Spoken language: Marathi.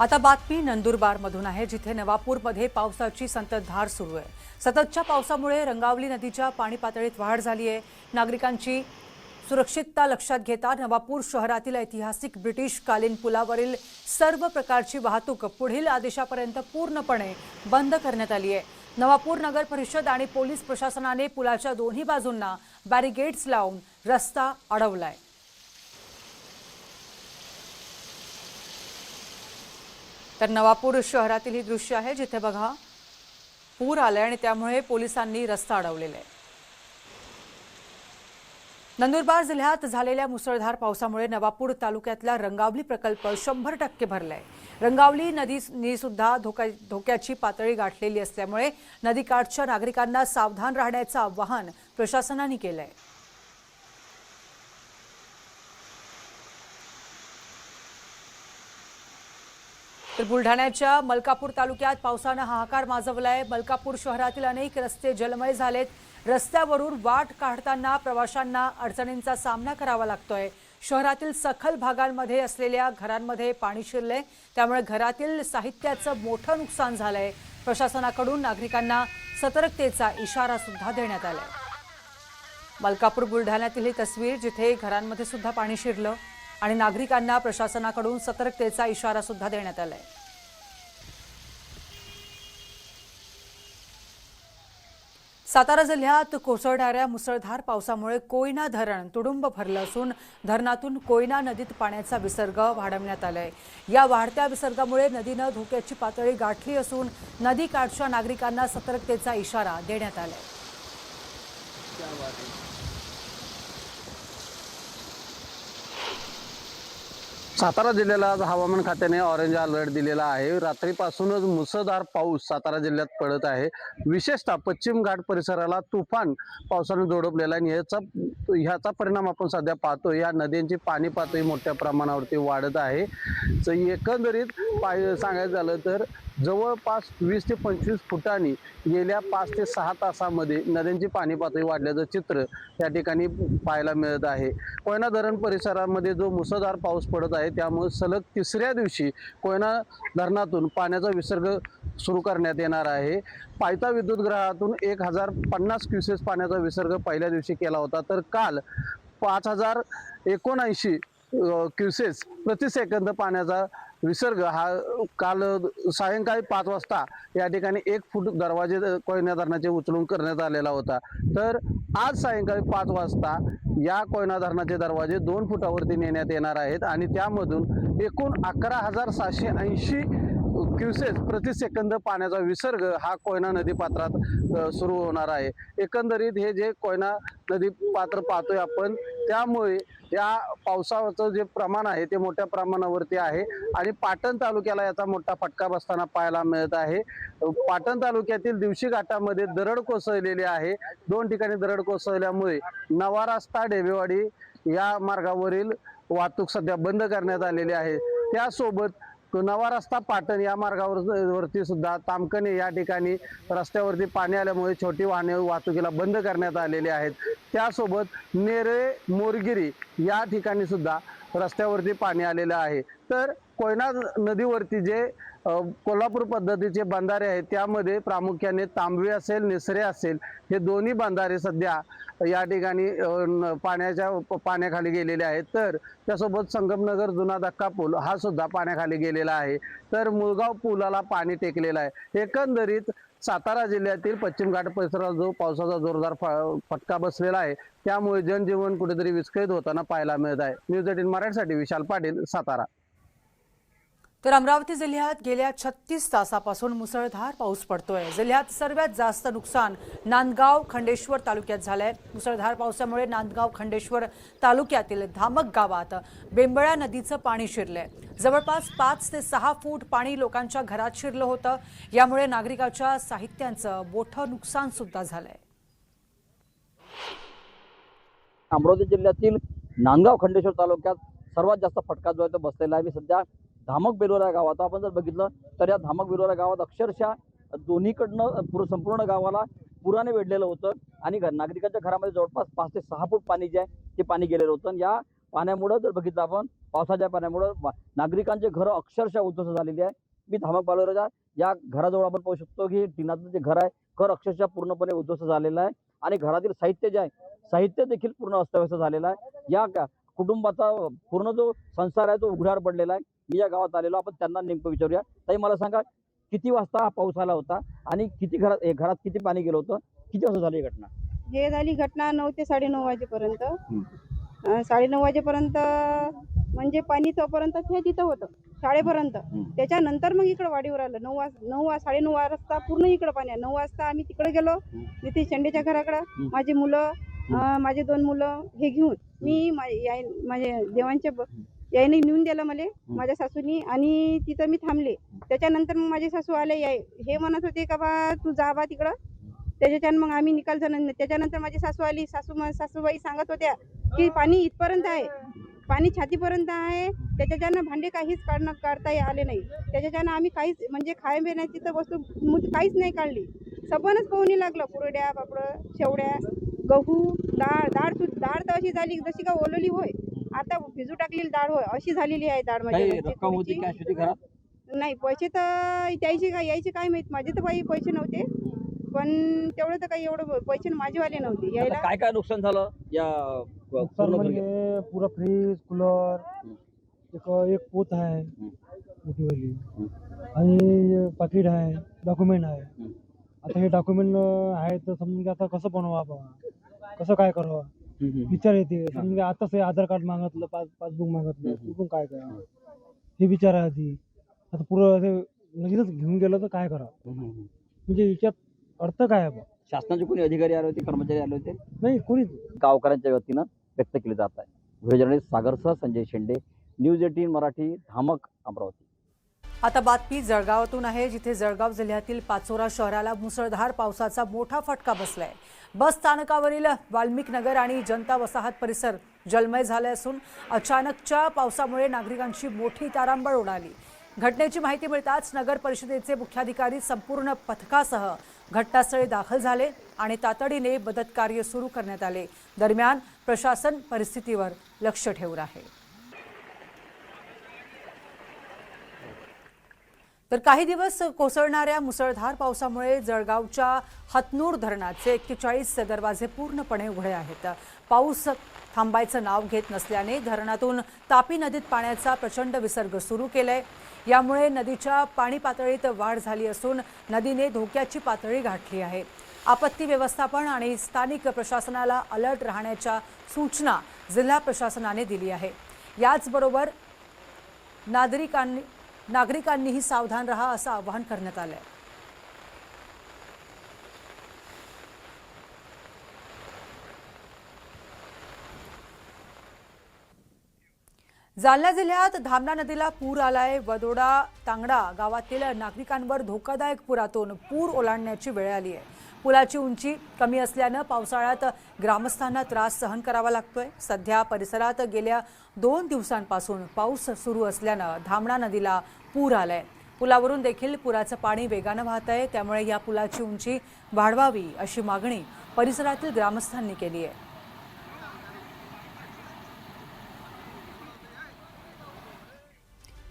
आता बातमी नंदुरबारमधून आहे, जिथे नवापूरमध्ये पावसाची संततधार सुरू आहे। सततच्या पावसामुळे रंगावली नदीच्या पाणी पातळीत वाढ झाली आहे। नागरिकांची सुरक्षितता लक्षात घेता नवापूर शहरातील ऐतिहासिक ब्रिटिशकालीन पुलावरील सर्व प्रकारची वाहतूक पुढील आदेशापर्यंत पूर्णपणे बंद करण्यात आली आहे। नवापूर नगर परिषद आणि पोलीस प्रशासनाने पुलाच्या दोन्ही बाजूंना बॅरिगेड्स लावून रस्ता अडवलाय। तर नवापूर शहरातील ही दृश्य आहे, जिथे बघा पूर आले आणि त्यामुळे पोलिसांनी रस्ता अडवलेला आहे। नंदुरबार जिल्ह्यात झालेल्या मुसळधार पावसामुळे नवापूर तालुक्यातला रंगावली प्रकल्प 100% भरलाय। रंगावली नदीने सुद्धा धोक्याची पातळी गाठलेली असल्यामुळे नदीकाठच्या नागरिकांना सावधान राहण्याचं आवाहन प्रशासनाने केलंय। तर बुलढाण्याच्या मलकापूर तालुक्यात पावसाने हाहाकार माजवलाय। मलकापूर शहरातील अनेक रस्ते जलमय झालेत। रस्त्यावरून वाट काढताना प्रवाशांना अडचणींचा सामना करावा लागतोय। शहरातील सखल भागांमध्ये असलेल्या घरांमध्ये पाणी शिरले, त्यामुळे घरातील साहित्याचं मोठं नुकसान झालंय। प्रशासनाकडून नागरिकांना सतर्कतेचा इशारा सुद्धा देण्यात आलाय। मलकापूर बुलढाण्यातील ही तस्वीर, जिथे घरांमध्ये सुद्धा पाणी शिरलं आणि नागरिकांना प्रशासनाकडून सतर्कतेचा इशारा सुद्धा देण्यात आलाय। सातारा जिल्ह्यात कोसळणाऱ्या मुसळधार पावसामुळे कोयना धरण तुडुंब भरलं असून धरणातून कोयना नदीत पाण्याचा विसर्ग वाढवण्यात आलाय। या वाढत्या विसर्गामुळे नदीनं धोक्याची पातळी गाठली असून नदीकाठच्या नागरिकांना सतर्कतेचा इशारा देण्यात आलाय। सातारा जिल्ह्याला आज हवामान खात्याने ऑरेंज अलर्ट दिलेला आहे। रात्रीपासूनच मुसळधार पाऊस सातारा जिल्ह्यात पडत आहे। विशेषतः पश्चिम घाट परिसराला तुफान पावसाने जोडपलेला आहे। ह्याचा परिणाम आपण सध्या पाहतो। या नद्यांची पाणी पातळी मोठ्या प्रमाणावरती वाढत आहे। एकंदरीत सांगायचं झालं तर जवळपास 20 ते 25 फुटांनी गेल्या 5 ते 6 तासांमध्ये नद्यांची पाणी पातळी वाढल्याचं चित्र या ठिकाणी पाहायला मिळत आहे। कोयना धरण परिसरामध्ये जो मुसळधार पाऊस पडत आहे, त्यामुळे सलग तिसऱ्या दिवशी कोयना धरणातून पाण्याचा विसर्ग सुरू करण्यात येणार आहे। पायथा विद्युतगृहातून 1050 क्युसेस पाण्याचा विसर्ग पहिल्या दिवशी केला होता, तर काल 5079 क्युसेस प्रति सेकंद पाण्याचा विसर्ग हा काल सायंकाळी 5 वाजता या ठिकाणी 1 फूट दरवाजे कोयना धरणाचे उचलून करण्यात आलेला होता। तर आज सायंकाळी 5 वाजता या कोयना धरणाचे दरवाजे 2 फुटावरती नेण्यात येणार आहेत आणि त्यामधून एकूण 11,780 क्युसेस प्रति सेकंद पाण्याचा विसर्ग हा कोयना नदी पात्रात सुरू होणार आहे। एकंदरीत हे जे कोयना नदी पात्र पाहतोय आपण, त्यामुळे या पावसाचं जे प्रमाण आहे ते मोठ्या प्रमाणावरती आहे आणि पाटण तालुक्याला याचा मोठा फटका बसताना पाहायला मिळत आहे। पाटण तालुक्यातील दिवशी घाटामध्ये दरड कोसळलेली आहे। 2 ठिकाणी दरड कोसळल्यामुळे नवा रस्ता ढेबेवाडी या मार्गावरील वाहतूक सध्या बंद करण्यात आलेली आहे। त्यासोबत नवा रस्ता पाटण या मार्गावरती सुद्धा तामकणे या ठिकाणी रस्त्यावरती पाणी आल्यामुळे छोटी वाहने वाहतुकीला बंद करण्यात आलेली आहेत। त्यासोबत नेरळे मोरगिरी या ठिकाणी सुद्धा रस्त्यावरती पाणी आलेलं आहे। तर कोयना नदीवरती जे कोल्हापूर पद्धतीचे बंधारे आहेत, त्यामध्ये प्रामुख्याने तांबवे असेल, निसरे असेल, हे दोन्ही बंधारे सध्या या ठिकाणी पाण्याखाली गेलेले आहेत। तर त्यासोबत संगमनगर जुना धक्का पूल हा सुद्धा पाण्याखाली गेलेला आहे। तर मुळगाव पुलाला पाणी टेकलेलं आहे। एकंदरीत सातारा जिल्ह्यातील पश्चिम घाट परिसराला जो पावसाचा जोरदार फटका बसलेला आहे, त्यामुळे जनजीवन कुठेतरी विस्कळीत होताना पाहायला मिळत आहे। न्यूज 18 मराठीसाठी विशाल पाटील, सातारा। तर अमरावती जिल्ह्यात गेल्या 36 तासापासून मुसळधार पाऊस पडतोय। जिल्ह्यात सर्वात जास्त नुकसान नांदगाव खंडेश्वर तालुक्यात झालंय। मुसळधार पावसामुळे नांदगाव खंडेश्वर तालुक्यातील धामक गावात बेंबळा नदीचं पाणी शिरलंय। जवळपास 5 ते 6 फूट पाणी लोकांच्या घरात शिरलं होतं। यामुळे नागरिकांच्या साहित्याचं मोठं नुकसान सुद्धा झालंय। अमरावती जिल्ह्यातील नांदगाव खंडेश्वर तालुक्यात सर्वात जास्त फटका जो आहे तो बसलेला आहे। मी सध्या धामक बेलोरा गावात, आपण जर बघितलं तर या धामक बेलोरा गावात अक्षरशः दोन्हीकडनं संपूर्ण गावाला पुराने वेढलेलं होतं आणि नागरिकांच्या घरामध्ये जवळपास 5 ते 6 फूट पाणी जे आहे ते पाणी गेलेलं होतं। या पाण्यामुळे जर बघितलं आपण पावसाच्या पाण्यामुळे नागरिकांचे घरं अक्षरशः उद्ध्वस्त झालेली आहे. मी धामक बालोराच्या या घराजवळ आपण पाहू शकतो की टिनाचं जे घर आहे, घर अक्षरशः पूर्णपणे उद्ध्वस्त झालेलं आहे आणि घरातील साहित्य जे आहे, साहित्य देखील पूर्ण अस्तव्यस्त झालेलं आहे. या कुटुंबाचा पूर्ण जो संसार आहे तो उघड्यावर पडलेला आहे. मी या गावात आलेलो, आपण त्यांना नेमकं विचारूया. ताई, मला सांगा, किती वाजता हा पाऊस आला होता आणि किती घरात किती पाणी गेलं होतं, किती वाजता झाली ही घटना? हे झाली घटना 9 ते 9:30 वाजेपर्यंत. 9:30 वाजेपर्यंत म्हणजे पाणी तोपर्यंत ते तिथं होतं शाळेपर्यंत. त्याच्यानंतर मग इकडं वाडीवर आलं. 9:30 वाजता पूर्ण इकडं पाणी आहे. 9 वाजता आम्ही तिकडे गेलो नितीश शेंडेच्या घराकडं. माझी मुलं, माझे 2 मुलं हे घेऊन मी माझे देवांच्या यायने नेऊन दिलं मला माझ्या सासूनी आणि तिथं मी थांबले. त्याच्यानंतर मग माझे सासू आले, हे म्हणत होते का बा तू जा बा तिकडं. त्याच्याच्यानं मग आम्ही निकाल झालं. त्याच्यानंतर माझी सासू आली. सासूबाई सांगत होत्या की पाणी इथपर्यंत आहे, पाणी छातीपर्यंत आहे. त्याच्याच्यानं भांडे काहीच काढता आले नाही. त्याच्याच्यानं आम्ही काहीच म्हणजे खाण्यापिण्याची तर वस्तू काहीच नाही काढली. सबनच पोहणी लागलं. कुरड्या, पापड, शेवड्या, गहू, डाळ तर अशी झाली जशी का ओलवली होय, आता भिजू टाकलेली डाळ होय अशी झालेली आहे डाळ. काही म्हणजे रक्कम होती, कॅश होती घरात? नाही, पैसे तर द्यायचे का यायचे काय माहित. माझे तर काही पैसे नव्हते, पण तेवढं तर काही एवढं पैसे माझेवाले नव्हते आता यायला. काय काय नुकसान झालं या पूर्ण घरी? म्हणजे पुरा फ्रीज, कूलर, एक पोत आहे मोठीवाली आणि पाकिट आहे, डॉक्युमेंट आहे. आता हे डॉक्युमेंट आहे तर समजून आता कसं बनवा बाबा, कसं काय करावं विचार येते. समजून आताच हे आधार कार्ड मागितलं, पासबुक मागितलं, कुठून काय करा हे विचार आहे आधी. आता पुरं असं लगेच घेऊन गेलं तर काय करावं, म्हणजे याच्यात अर्थ काय आहे बा? शासनाचे कोणी अधिकारी आले होते, कर्मचारी आले होते? नाही, कोणीच गावकऱ्यांच्या वतीनं व्यक्त केले जात आहे. व्हिडिओ जर्नलिस्ट सागरसह संजय शेंडे, न्यूज 18 मराठी, धामक, अमरावती. आता बातमी जळगावातून आहे, जिथे जळगाव जिल्ह्यातील पाचोरा शहराला मुसळधार पावसाचा मोठा फटका बसलाय. बस स्थानकावरील वाल्मिक नगर आणि जनता वसाहत परिसर जलमय झाले असून अचानकच्या पावसामुळे नागरिकांची मोठी तारांबळ उडाली. घटनेची माहिती मिळताच नगर परिषदेचे मुख्याधिकारी संपूर्ण पथकासह घटनास्थळी दाखल झाले आणि तातडीने मदत कार्य सुरू करण्यात आले. दरम्यान प्रशासन परिस्थितीवर लक्ष ठेवून आहे. तर काही दिवस कोसळणाऱ्या मुसळधार पावसामुळे जळगावच्या हतनूर धरणाचे 41 दरवाजे पूर्णपणे उघडे आहेत. पाऊस थांबायचं नाव घेत नसल्याने धरणातून तापी नदीत पाण्याचा प्रचंड विसर्ग सुरू केलाय. यामुळे नदीच्या पाणी पातळीत वाढ झाली असून नदीने धोक्याची पातळी गाठली आहे. आपत्ती व्यवस्थापन आणि स्थानिक प्रशासनाला अलर्ट राहण्याच्या सूचना जिल्हा प्रशासनाने दिली आहे. याचबरोबर नागरिकांनीही सावधान राहा असं आवाहन करण्यात आलंय. जालना जिल्ह्यात धामणा नदीला पूर आलाय. वदोडा तांगडा गावातील नागरिकांवर धोकादायक पुरातून पूर ओलांडण्याची वेळ आली आहे. पुलाची उंची कमी असल्यानं पावसाळ्यात ग्रामस्थांना त्रास सहन करावा लागतोय. सध्या परिसरात गेल्या 2 दिवसांपासून पाऊस सुरू असल्यानं धामणा नदीला पूर आलाय. पुलावरून देखील पुराचं पाणी वेगानं वाहत आहे. त्यामुळे या पुलाची उंची वाढवावी अशी मागणी परिसरातील ग्रामस्थांनी केली आहे.